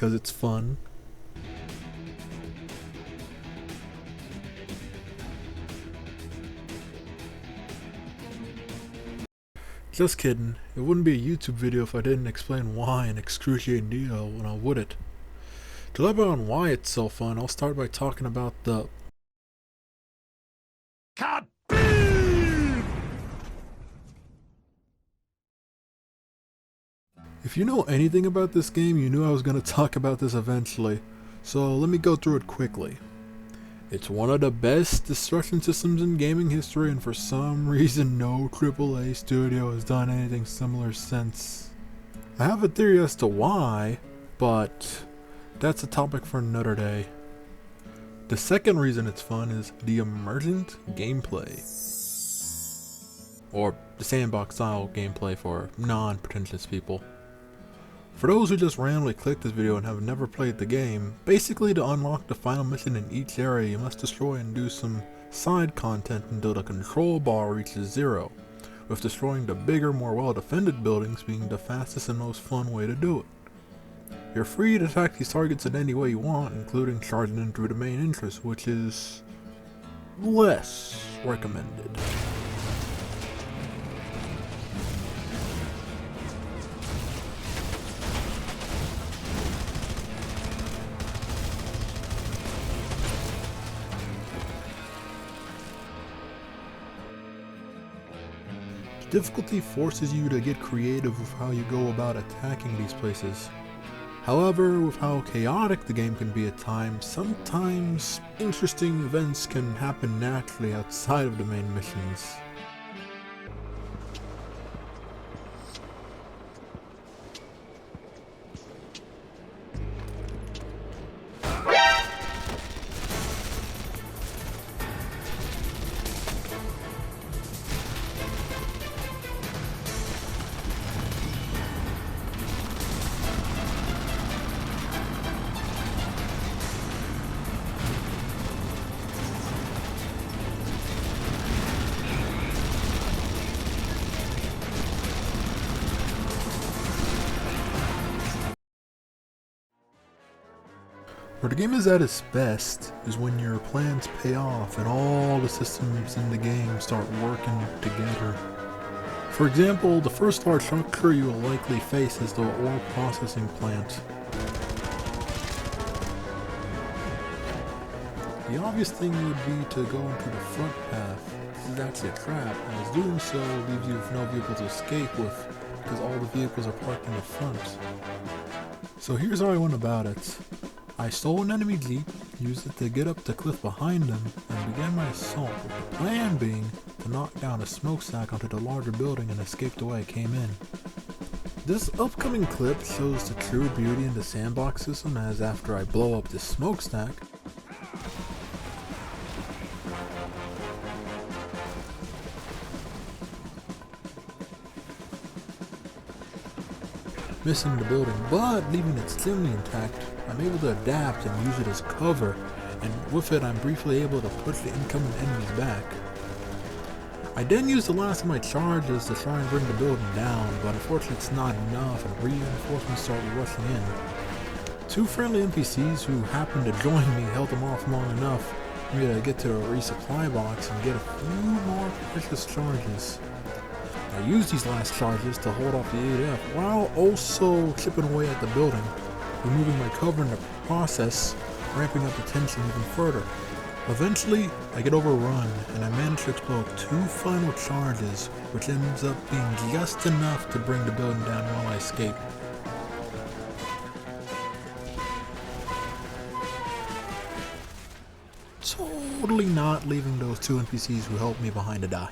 because it's fun. Just kidding, it wouldn't be a YouTube video if I didn't explain why in excruciating detail, now would it? To elaborate on why it's so fun, I'll start by talking about the If you know anything about this game, you knew I was going to talk about this eventually, so let me go through it quickly. It's one of the best destruction systems in gaming history, and for some reason no AAA studio has done anything similar since. I have a theory as to why, but that's a topic for another day. The second reason it's fun is the emergent gameplay. Or the sandbox style gameplay for non-pretentious people. For those who just randomly clicked this video and have never played the game, basically to unlock the final mission in each area you must destroy and do some side content until the control bar reaches 0, with destroying the bigger, more well-defended buildings being the fastest and most fun way to do it. You're free to attack these targets in any way you want, including charging in through the main entrance, which is less recommended. Difficulty forces you to get creative with how you go about attacking these places. However, with how chaotic the game can be at times, sometimes interesting events can happen naturally outside of the main missions. Where the game is at its best is when your plans pay off and all the systems in the game start working together. For example, the first large structure you will likely face is the ore processing plant. The obvious thing would be to go into the front path. This is actually a trap, as doing so leaves you with no vehicle to escape with, because all the vehicles are parked in the front. So here's how I went about it. I stole an enemy jeep, used it to get up the cliff behind them, and began my assault, with the plan being to knock down a smokestack onto the larger building and escape the way I came in. This upcoming clip shows the true beauty in the sandbox system, as after I blow up this smokestack, missing the building, but leaving its chimney intact, I'm able to adapt and use it as cover, and with it I'm briefly able to push the incoming enemies back. I then use the last of my charges to try and bring the building down, but unfortunately it's not enough and reinforcements start rushing in. Two friendly NPCs who happened to join me held them off long enough for me to get to a resupply box and get a few more precious charges. I used these last charges to hold off the ADF while also chipping away at the building, removing my cover in the process, ramping up the tension even further. Eventually, I get overrun and I manage to explode 2 final charges, which ends up being just enough to bring the building down while I escape. Totally not leaving those 2 NPCs who helped me behind to die.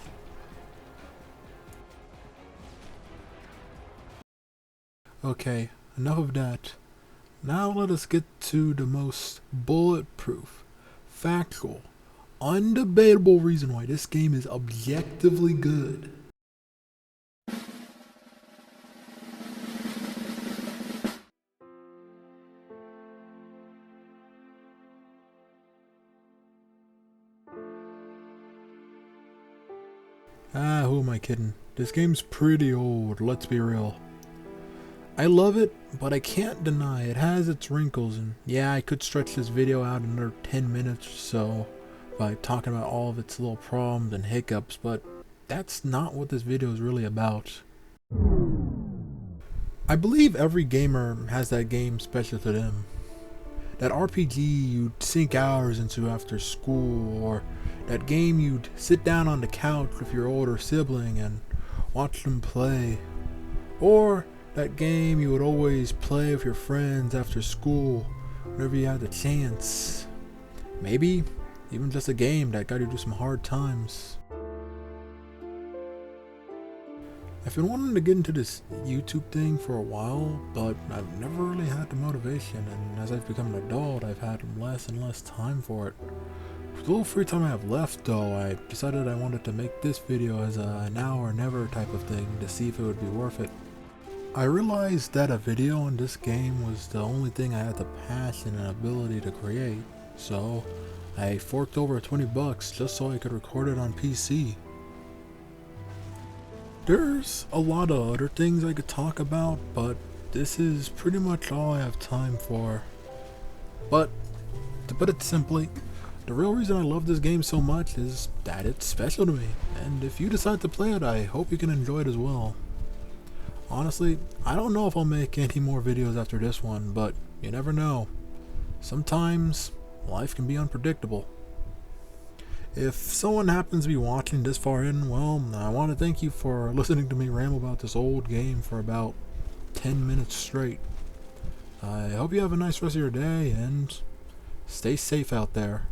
Okay, enough of that. Now let us get to the most bulletproof, factual, undebatable reason why this game is objectively good. Who am I kidding? This game's pretty old, let's be real. I love it, but I can't deny it has its wrinkles, and yeah, I could stretch this video out another 10 minutes or so by talking about all of its little problems and hiccups, but that's not what this video is really about. I believe every gamer has that game special to them. That RPG you'd sink hours into after school, or that game you'd sit down on the couch with your older sibling and watch them play, or that game you would always play with your friends after school whenever you had the chance. Maybe even just a game that got you through some hard times. I've been wanting to get into this YouTube thing for a while, but I've never really had the motivation, and as I've become an adult, I've had less and less time for it. With the little free time I have left though, I decided I wanted to make this video as a now or never type of thing to see if it would be worth it. I realized that a video on this game was the only thing I had the passion and ability to create, so I forked over $20 just so I could record it on PC. There's a lot of other things I could talk about, but this is pretty much all I have time for. But, to put it simply, the real reason I love this game so much is that it's special to me, and if you decide to play it, I hope you can enjoy it as well. Honestly, I don't know if I'll make any more videos after this one, but you never know. Sometimes, life can be unpredictable. If someone happens to be watching this far in, well, I want to thank you for listening to me ramble about this old game for about 10 minutes straight. I hope you have a nice rest of your day, and stay safe out there.